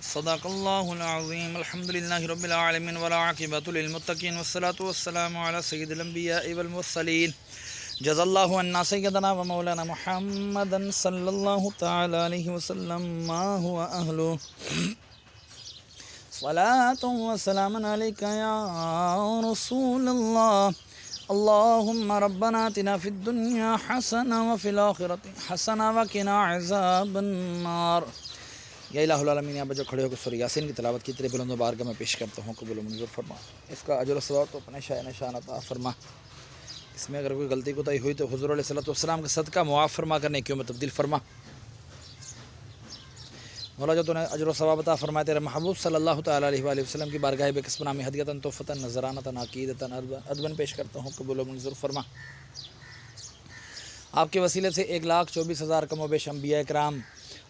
صدق اللہ العظیم الحمد للہ رب العالمین والعاقبۃ للمتقین والصلاة والسلام علی سید الانبیاء والمرسلین جزا اللہ عنا سیدنا و مولانا محمد صلی اللہ تعالی علیہ وسلم ما هو اہلہ صلاۃ و سلام علیک یا رسول اللہ اللہم ربنا آتنا فی الدنیا حسنہ وفی الآخرۃ حسنہ وقنا عذاب النار۔ یا الہ العالمین، یہاں بچوں کھڑے ہو کے سورہ یاسین کی تلاوت کی تیرے بلند و بارگاہ میں پیش کرتا ہوں، قبول و منظور فرما۔ اس کا اجر و ثواب تو اپنے شاہ نشان عطا فرما۔ اس میں اگر کوئی غلطی کوتاہی ہوئی تو حضور علیہ السلام کا صدقہ معاف فرما کر نیکیوں میں تبدیل فرما۔ مولا جو تو نے اجر و ثواب عطا فرمائے تیرے محبوب صلی اللہ تعالی علیہ وآلہ وسلم کی بارگاہ بے قسم نامی ہدیۃً تحفۃً نذرانۃً عقیدۃً ادباً پیش کرتا ہوں، قبول و منظور فرما۔ آپ کے وسیلے سے 1,24,000 کم و بیش انبیاء کرام،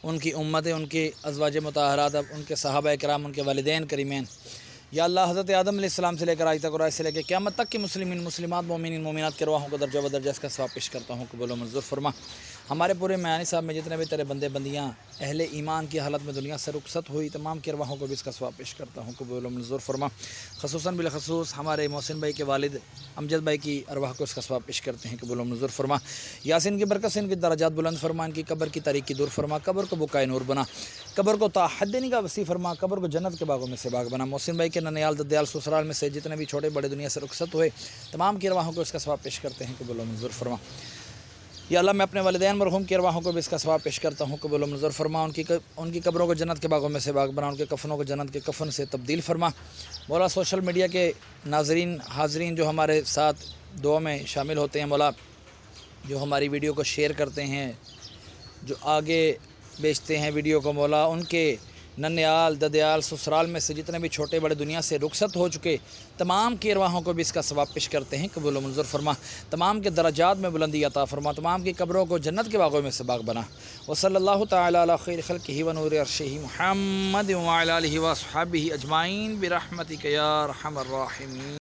ان کی امتیں، ان کے ازواج مطہرات، ان کے صحابہ کرام، ان کے والدین کریمین، یا اللہ حضرت آدم علیہ السلام سے لے کر آج تک اور آج سے لے کے قیامت تک کے مسلمین مسلمات مومنین مومنات کے ارواحوں کو درجہ بدرجہ اس کا ثواب پیش کرتا ہوں، قبول و منظور فرما۔ ہمارے پورے میانی صاحب میں جتنے بھی تیرے بندے بندیاں اہل ایمان کی حالت میں دنیا سے رخصت ہوئی تمام کے ارواحوں کو بھی اس کا ثواب پیش کرتا ہوں، قبول و منظور فرما۔ خصوصاً بالخصوص ہمارے محسن بھائی کے والد امجد بھائی کی ارواح کو اس کا ثواب پیش کرتے ہیں، قبول و منظور فرما۔ یاسین کی برکت سے ان کی درجات بلند فرما، ان کی قبر کی تاریکی دور فرما، قبر کو بقائے نور بنا، قبر کو تا حد نگاہ وسیع فرما، قبر کو جنت کے باغوں میں سے باغ بنا۔ محسن بھائی کے ننیال ددیال سسرال میں سے جتنے بھی چھوٹے بڑے دنیا سے رخصت ہوئے تمام کی ارواحوں کو اس کا ثواب پیش کرتے ہیں، قبول و منظور فرما۔ یا اللہ میں اپنے والدین مرحوم کی ارواحوں کو بھی اس کا ثواب پیش کرتا ہوں، قبول و منظور فرما۔ ان کی قبروں کو جنت کے باغوں میں سے باغ بنا، ان کے کفنوں کو جنت کے کفن سے تبدیل فرما۔ مولا سوشل میڈیا کے ناظرین حاضرین جو ہمارے ساتھ دعا میں شامل ہوتے ہیں، مولا جو ہماری ویڈیو کو شیئر کرتے ہیں، جو آگے بیچتے ہیں ویڈیو کو، مولا ان کے ننیال ددیال سسرال میں سے جتنے بھی چھوٹے بڑے دنیا سے رخصت ہو چکے تمام کی ارواحوں کو بھی اس کا ثواب پیش کرتے ہیں، قبول و منظور فرما۔ تمام کے درجات میں بلندی عطا فرما، تمام کی قبروں کو جنت کے باغوں میں سے باغ بنا۔ وصلی اللہ تعالی علی خیر خلقہ و نور عرشہ محمد وعلی آلہ واصحابہ اجمعین برحمتک یا ارحم الراحمین۔